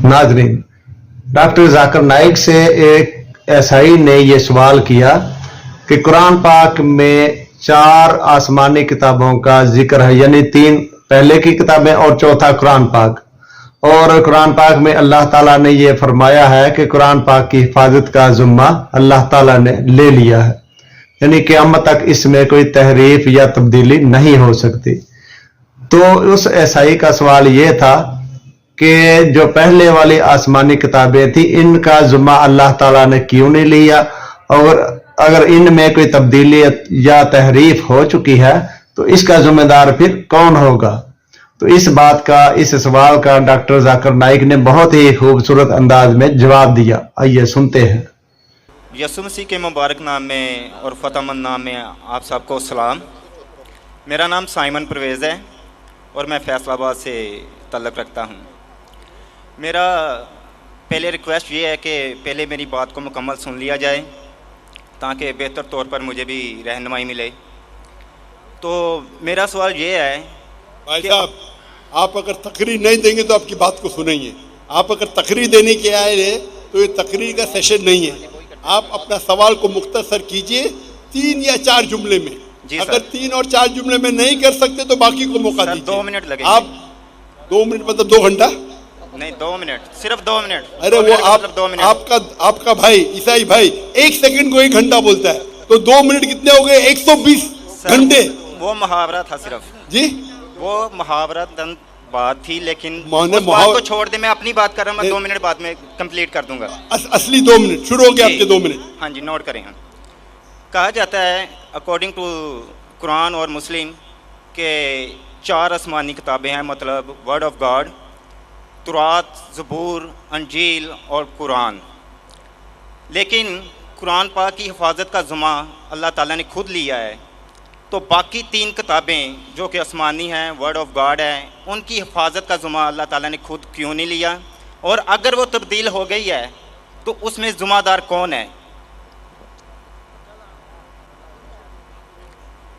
नाजरीन, डॉक्टर जाकिर नाइक से एक एसआई ने यह सवाल किया कि कुरान पाक में 4 आसमानी किताबों का जिक्र है, यानी 3 पहले की किताबें और चौथा कुरान पाक। और कुरान पाक में अल्लाह ताला ने यह फरमाया है कि कुरान पाक की हिफाजत का जुम्मा अल्लाह ताला ने ले लिया है, यानी क़यामत तक इसमें कोई तहरीफ या तब्दीली नहीं हो सकती। तो उस एसआई का सवाल यह था कि जो पहले वाली आसमानी किताबें थी, इनका जुम्मा अल्लाह ताला ने क्यों नहीं लिया, और अगर इनमें कोई तब्दीली या तहरीफ हो चुकी है तो इसका जिम्मेदार फिर कौन होगा। तो इस सवाल का डॉक्टर जाकिर नाइक ने बहुत ही खूबसूरत अंदाज में जवाब दिया। आइए सुनते हैं। यसु मसीह के मुबारक नाम में और फ़तहमंद नाम में आप सबको सलाम। मेरा नाम साइमन परवेज़ है और मैं फैसलाबाद से ताल्लुक़ रखता हूँ। मेरा पहले रिक्वेस्ट ये है कि पहले मेरी बात को मुकम्मल सुन लिया जाए ताकि बेहतर तौर पर मुझे भी रहनुमाई मिले। तो मेरा सवाल ये है, भाई साहब, आप अगर तकरीर नहीं देंगे तो आपकी बात को सुनेंगे। आप अगर तकरीर देने के आए हैं तो ये तकरीर का सेशन नहीं है। आप अपना सवाल को मुख्तसर कीजिए 3 या 4 जुमले में। अगर 3 और 4 जुमले में नहीं कर सकते तो बाकी को मौका दीजिए। 2 मिनट लगेंगे। आप 2 मिनट मतलब 2 घंटा नहीं, 2 मिनट, सिर्फ 2 मिनट। अरे वो आपका भाई ईसाई भाई 1 सेकंड को 1 घंटा बोलता है, तो 2 मिनट कितने हो गए? 120 घंटे। वो मुहावरा था सिर्फ जी, वो मुहावरा बात थी, लेकिन उस बात को छोड़ दे। मैं अपनी बात कर रहा हूँ, मैं 2 मिनट बाद में कंप्लीट कर दूंगा। असली 2 मिनट शुरू हो गए आपके 2 मिनट। हाँ जी, नोट करें। कहा जाता है अकॉर्डिंग टू कुरान और मुस्लिम के 4 आसमानी किताबें हैं, मतलब वर्ड ऑफ गॉड, तुरात, ज़बूर, अंजील और कुरान। लेकिन कुरान पाक की हिफाजत का ज़िम्मा अल्लाह ताला ने खुद लिया है, तो बाकी 3 किताबें जो कि आसमानी हैं, वर्ड ऑफ गॉड है, उनकी हिफाजत का ज़िम्मा अल्लाह ताला ने खुद क्यों नहीं लिया? और अगर वो तब्दील हो गई है तो उसमें ज़िम्मेदार कौन है?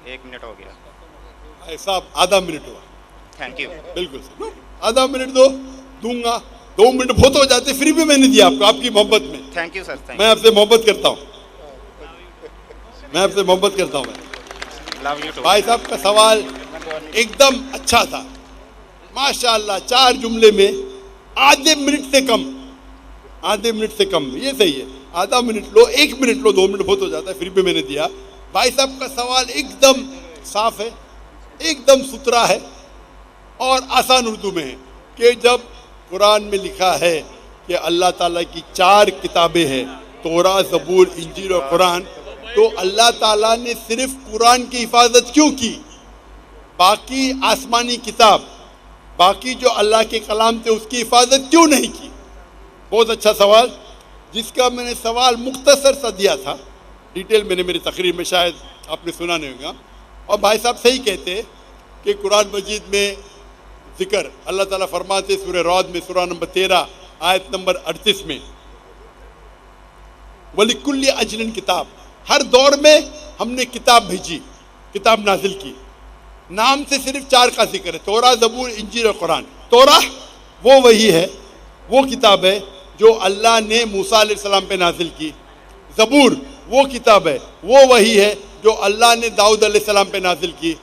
1 मिनट हो गया भाई साहब, आधा मिनट हुआ। Thank you. बिल्कुल आधा मिनट दूंगा। 2 मिनट बहुत हो जाते, फिर भी मैंने दिया आपको, आपकी मोहब्बत में। Thank you sir. मैं आपसे मोहब्बत करता हूँ, भाई साहब का सवाल एकदम अच्छा था, माशाअल्लाह। 4 जुमले में आधे मिनट से कम, ये सही है। आधा minute low, 1 minute low, 2 minute बहुत हो जाता है, फिर भी मैंने दिया। भाई साहब का सवाल एकदम साफ है, एकदम सुथरा है और आसान उर्दू में है कि जब कुरान में लिखा है कि अल्लाह ताला की 4 किताबें हैं, तौरात, ज़बूर, इंजील और कुरान, तो अल्लाह ताला ने सिर्फ कुरान की हिफाजत क्यों की? बाकी आसमानी किताब, बाकी जो अल्लाह के कलाम थे, उसकी हिफाजत क्यों नहीं की? बहुत अच्छा सवाल, जिसका मैंने सवाल मुख्तसर सा दिया था। डिटेल मैंने मेरी तकरीर में शायद आपने सुना नहीं होगा। और भाई साहब सही कहते कि कुरान मजीद में जिक्र अल्लाह ताला फरमाते सूरह रौद में, सूरह नंबर 13 आयत नंबर 38 में, वलिकुल्ली अजलिन किताब, हर दौर में हमने किताब भेजी, किताब नाजिल की। नाम से सिर्फ 4 का जिक्र है, तौरा, ज़बूर, इंजील और कुरान। तौरा वो वही है, वो किताब है जो अल्लाह ने मूसा अलैहिस्सलाम पे नाजिल की। ज़बूर वो किताब है, वो वही है जो अल्लाह ने दाऊद अलैहिस्सलाम पे नाजिल की।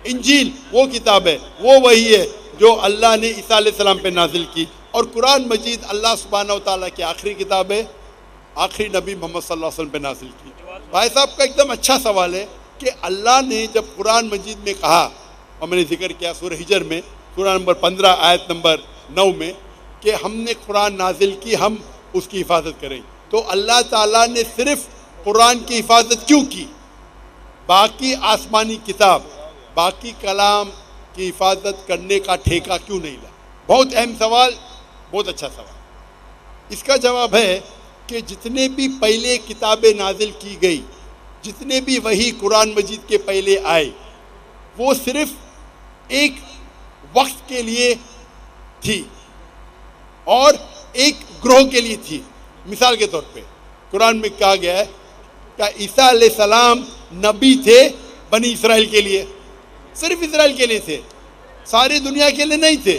इंजील वो किताब है, वो वही है जो अल्लाह ने ईसा अलैहिस्सलाम पे नाजिल की। और कुरान मजीद अल्लाह सुब्हानहू व तआला की आखिरी किताब है, आखिरी नबी मोहम्मद सल्लल्लाहु अलैहि वसल्लम पे नाजिल की। भाई साहब का एकदम अच्छा सवाल है कि अल्लाह ने जब कुरान मजीद में कहा, और मैंने जिक्र किया सूरह हिजर में, सूरह नंबर 15 आयत नंबर 9 में, कि हमने कुरान नाजिल की, हम उसकी हिफाजत करें, तो अल्लाह ताला ने सिर्फ कुरान की हिफाजत क्यों की? बाकी आसमानी किताब, बाकी कलाम की हिफाजत करने का ठेका क्यों नहीं लिया? बहुत अहम सवाल, बहुत अच्छा सवाल। इसका जवाब है कि जितने भी पहले किताबें नाजिल की गई, जितने भी वही कुरान मजीद के पहले आए, वो सिर्फ एक वक्त के लिए थी और एक ग्रोह के लिए थी। मिसाल के तौर पे कुरान में कहा गया है कि ईसा अलैहिस्सलाम नबी थे बनी इसराइल के लिए, सिर्फ इसराइल के लिए थे, सारी दुनिया के लिए नहीं थे।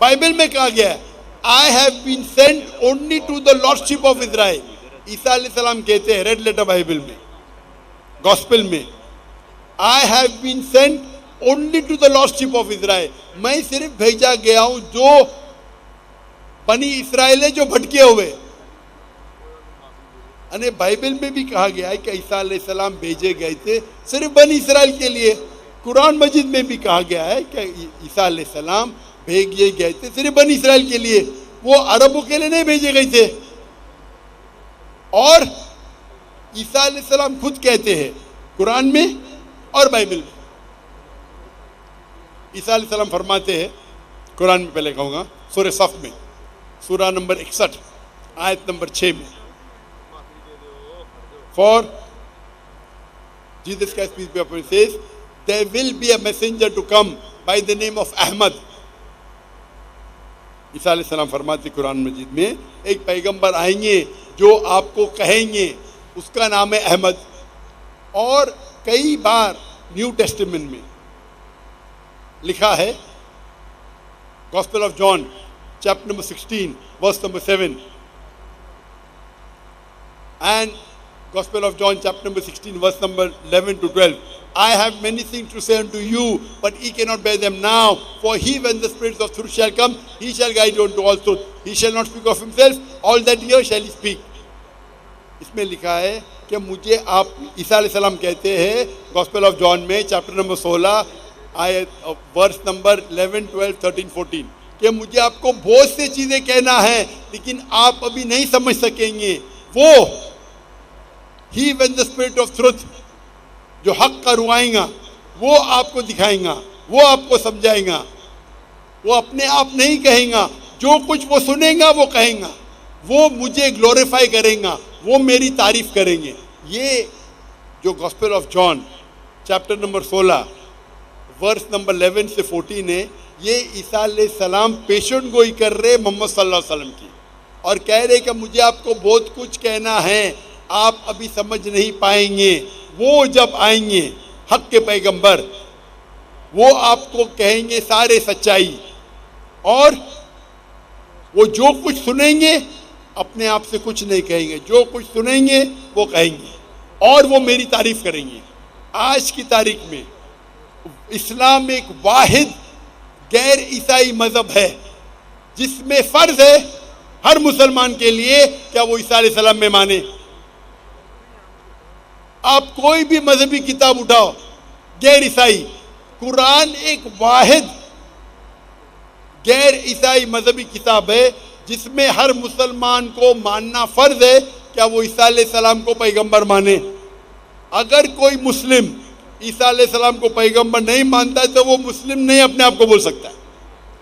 बाइबल में कहा गया है I have been sent only to the lordship of Israel. ईसा अलैहिस्सलाम कहते हैं रेड लेटर बाइबल में, गॉस्पेल में, I have been sent only to the lordship of Israel. मैं सिर्फ भेजा गया हूं जो बनी इसराइल है जो भटके हुए। अने बाइबल में भी कहा गया है कि ईसा अलैहिस्सलाम भेजे गए थे सिर्फ बनी इसराइल के लिए। कुरान मजीद में भी कहा गया है कि ईसा अलैहिस्सलाम भेजे गए थे सिर्फ बनी इसराइल के लिए, वो अरबों के लिए नहीं भेजे गए थे। और ईसा अलैहिस्सलाम खुद कहते हैं कुरान में और बाइबल में, ईसा अलैहिस्सलाम फरमाते हैं कुरान में, पहले कहूँगा सूरह सफ में, सूरा नंबर 61 आयत नंबर 6 में, for Jesus Christ peace be upon him says, there will be a messenger to come by the name of Ahmad. ईसा अलैहिस्सलाम फरमाते कुरान मजीद में एक पैगंबर आएंगे जो आपको कहेंगे, उसका नाम है अहमद। और कई बार न्यू टेस्टामेंट में लिखा है, Gospel of John chapter number 16 verse number 7 and Gospel of John chapter number 16 verse number 11 to 12. I have many things to say unto you, but ye cannot bear them now. For he, when the Spirit of truth shall come, he shall guide you unto all truth. He shall not speak of himself, all that he hears shall he speak. इसमें लिखा है कि मुझे आप, ईसा अलैहिस्सलाम कहते हैं gospel of John में चैप्टर नंबर 16 आयत वर्स नंबर 11, 12, 13, 14 कि मुझे आपको बहुत सी चीज़ें कहना है लेकिन आप अभी नहीं समझ सकेंगे। वो He when the spirit of truth जो हक का रुआएगा वो आपको दिखाएगा, वो आपको समझाएगा, वो अपने आप नहीं कहेगा, जो कुछ वो सुनेगा वो कहेगा, वो मुझे ग्लोरीफाई करेगा, वो मेरी तारीफ करेंगे। ये जो Gospel of John chapter number 16 verse number 11 से 14 है, ये ईसा अलैहिस्सलाम पेशेंट गोई कर रहे मोहम्मद सल्लल्लाहु अलैहि वसल्लम की और कह रहे कि मुझे आपको बहुत कुछ कहना है, आप अभी समझ नहीं पाएंगे। वो जब आएंगे हक के पैगंबर, वो आपको कहेंगे सारे सच्चाई, और वो जो कुछ सुनेंगे अपने आप से कुछ नहीं कहेंगे, जो कुछ सुनेंगे वो कहेंगे और वो मेरी तारीफ करेंगे। आज की तारीख में इस्लाम एक वाहिद गैर ईसाई मजहब है जिसमें फर्ज है हर मुसलमान के लिए क्या वो ईसा अलैहिस्सलाम में माने। आप कोई भी मजहबी किताब उठाओ गैर ईसाई, कुरान एक वाहिद गैर ईसाई मजहबी किताब है जिसमें हर मुसलमान को मानना फर्ज है क्या वो ईसा अलैहिस्सलाम को पैगंबर माने। अगर कोई मुस्लिम ईसा अलैहिस्सलाम को पैगंबर नहीं मानता है तो वो मुस्लिम नहीं अपने आप को बोल सकता है।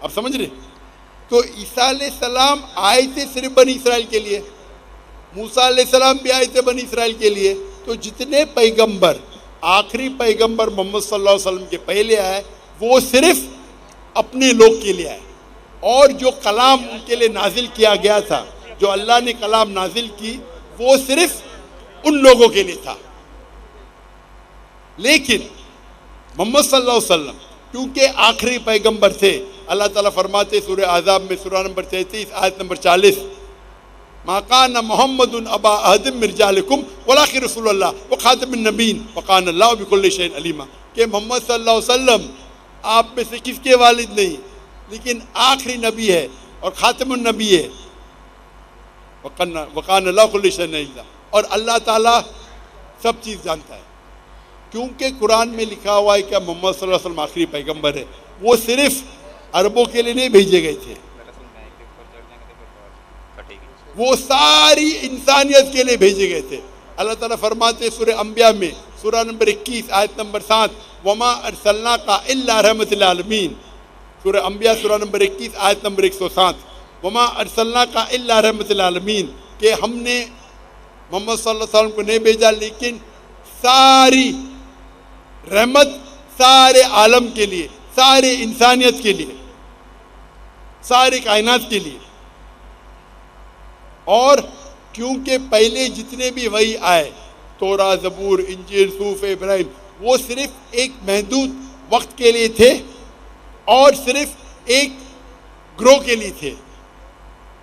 आप समझ रहे? तो ईसा अलैहिस्सलाम आए थे सिर्फ बनी इसराइल के लिए, मूसा अलैहिस्सलाम भी आए थे बनी इसराइल के लिए। तो जितने पैगंबर, आखिरी पैगंबर मोहम्मद सल्लल्लाहु अलैहि वसल्लम के पहले आए वो सिर्फ अपने लोग के लिए आए, और जो कलाम उनके लिए नाजिल किया गया था, जो अल्लाह ने कलाम नाजिल की, वो सिर्फ उन लोगों के लिए था। लेकिन मोहम्मद सल्लल्लाहु अलैहि वसल्लम क्योंकि आखिरी पैगंबर थे, अल्लाह ताला फरमाते सूरह आज़ाब में सूरा नंबर 33 आयत नंबर 40, माकान मोहम्मद अबा अहदिम मिर्जालिकुम वलाकिन रसूलुल्लाह व खातमुन नबीन व कान अल्लाहु बिकुल्लि शैइन अलीमा। कि मोहम्मद सल्लल्लाहु अलैहि वसल्लम आप में से किसके वालिद नहीं, लेकिन आखिरी नबी है और खातमुन नबी है, व कान अल्लाहु बिकुल्लि शैइन अलीमा, और अल्लाह ताला सब चीज़ जानता है। क्योंकि कुरान में लिखा हुआ है कि मोहम्मद सल्लल्लाहु अलैहि वसल्लम आखिरी पैगंबर है, वो सिर्फ अरबों के लिए नहीं भेजे गए थे, वो सारी इंसानियत के लिए भेजे गए थे। अल्लाह ताला फरमाते सूरह अंबिया में सूरा नंबर 21 आयत नंबर 7, वमा अरसलनाका इल्ला रहमतुल आलमीन। सूरह अंबिया सूरा नंबर 21 आयत नंबर 107, वमा अरसलनाका इल्ला रहमतुल आलमीन, कि हमने मोहम्मद सल्लल्लाहु अलैहि वसल्लम को नहीं भेजा लेकिन सारी रहमत सारे आलम के लिए, सारे इंसानियत के लिए, सारे कायनात के लिए। और क्योंकि पहले जितने भी वही आए, तोरा, ज़बूर, इंजील, सूफ, इब्राहिम, वो सिर्फ एक महदूद वक्त के लिए थे और सिर्फ एक ग्रोह के लिए थे।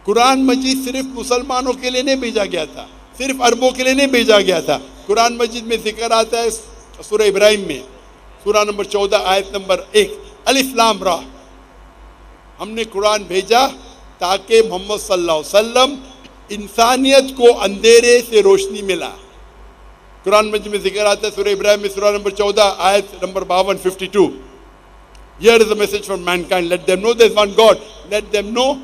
कुरान मजीद सिर्फ मुसलमानों के लिए नहीं भेजा गया था, सिर्फ अरबों के लिए नहीं भेजा गया था। कुरान मजीद में जिक्र आता है सूरह इब्राहिम में, सूरह नंबर 14 आयत नंबर 1, अलिफ लाम रा। हमने कुरान भेजा ताकि मोहम्मद सल्लल्लाहु अलैहि वसल्लम इंसानियत को अंधेरे से रोशनी मिला। कुरान मजीद में जिक्र आता है सूरह इब्राहिम में, सूरह नंबर 14 आयत number 52 52, Here is the message for mankind. Let them know there is one God. Let them know.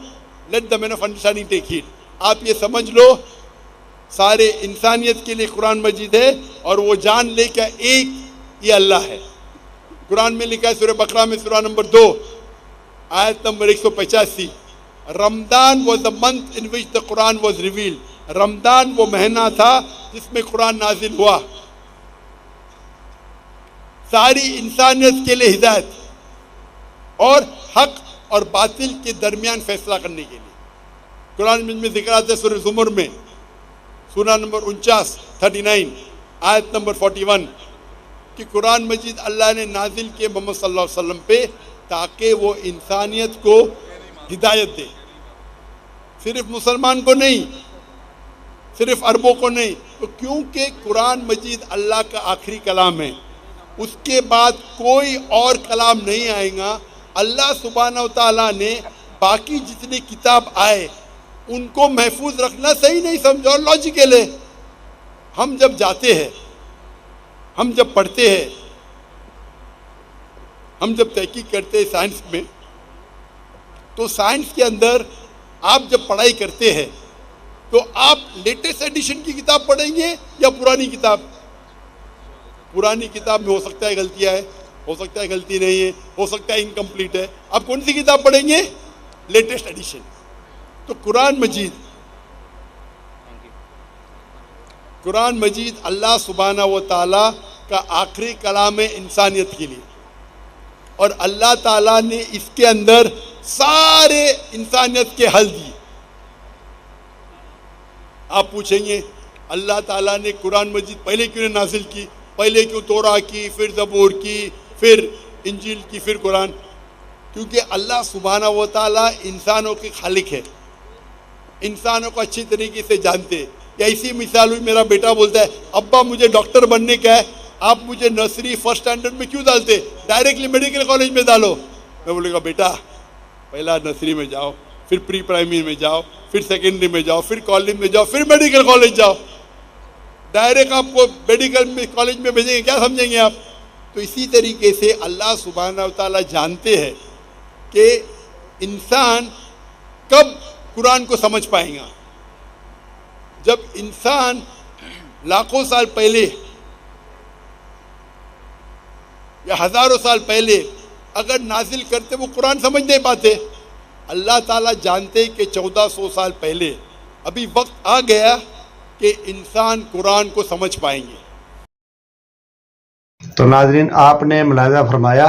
Let the men of understanding take heed. आप ये समझ लो सारे इंसानियत के लिए कुरान मजीद है, और वो जान ले क्या एक ये अल्लाह है। कुरान में लिखा है सूरह बकरा में, सूरह नंबर 2 आयत number 185, Ramadan was the month in which the Quran was revealed. Ramadan वो महीना था जिसमें कुरान नाजिल हुआ, सारी इंसानियत के लिए हिदायत और हक और बातिल के दरमियान फैसला करने के लिए। कुरान में जिक्र आता है सूरह ज़ुमर में, सूरह नंबर 49 39 आयत नंबर 41, कि कुरान मजीद अल्लाह ने नाजिल किए मोहम्मद सल्लल्लाहु अलैहि वसल्लम पे ताकि वो इंसानियत को हिदायत दे, सिर्फ मुसलमान को नहीं, सिर्फ अरबों को नहीं। तो क्योंकि कुरान मजीद अल्लाह का आखिरी कलाम है, उसके बाद कोई और कलाम नहीं आएगा। अल्लाह सुब्हानहू व तआला ने बाकी जितने किताब आए उनको महफूज रखना सही नहीं समझा, और लॉजिकल है। हम जब जाते हैं, हम जब पढ़ते हैं, हम जब तहकीक करते हैं साइंस में, तो साइंस के अंदर आप जब पढ़ाई करते हैं तो आप लेटेस्ट एडिशन की किताब पढ़ेंगे या पुरानी किताब? पुरानी किताब में हो सकता है गलतियां है, हो सकता है गलती नहीं है, हो सकता है इनकम्प्लीट है। आप कौन सी किताब पढ़ेंगे? Latest edition. तो कुरान मजीद अल्लाह सुब्हानहू व तआला का आखिरी कलाम है इंसानियत के लिए, और अल्लाह ताला ने इसके अंदर सारे इंसानियत के हल दिए। आप पूछेंगे अल्लाह ताला ने कुरान मजीद पहले क्यों नाजिल की, पहले क्यों तौरा की, फिर ज़बूर की, फिर इंजील की, फिर कुरान? क्योंकि अल्लाह सुब्हानहू व तआला इंसानों के खालिक है, इंसानों को अच्छी तरीके से जानते हैं। ऐसी मिसाल हुई, मेरा बेटा बोलता है अब्बा मुझे डॉक्टर बनने का है, आप मुझे नर्सरी फर्स्ट स्टैंडर्ड में क्यों डालते, डायरेक्टली मेडिकल कॉलेज में डालो। मैं बोलेगा बेटा पहला नर्सरी में जाओ, फिर प्री प्राइमरी में जाओ, फिर सेकेंडरी में जाओ, फिर कॉलेज में जाओ, फिर मेडिकल कॉलेज जाओ। डायरेक्ट आपको मेडिकल में कॉलेज में भेजेंगे, क्या समझेंगे आप? तो इसी तरीके से अल्लाह सुब्हानहू व तआला जानते हैं कि इंसान कब कुरान को समझ पाएगा। जब इंसान लाखों साल पहले या हजारों साल पहले अगर नाजिल करते, वो कुरान समझ नहीं पाते। अल्लाह ताला जानते कि 1400 साल पहले अभी वक्त आ गया कि इंसान कुरान को समझ पाएंगे। तो नाजरीन, आपने मुलाहिजा फरमाया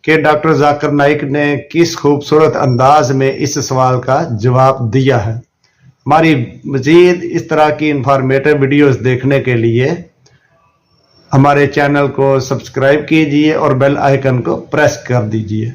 कि डॉक्टर जाकिर नाइक ने किस खूबसूरत अंदाज में इस सवाल का जवाब दिया है। हमारी मज़ीद इस तरह की इंफॉर्मेटिव वीडियोस देखने के लिए हमारे चैनल को सब्सक्राइब कीजिए और बेल आइकन को प्रेस कर दीजिए।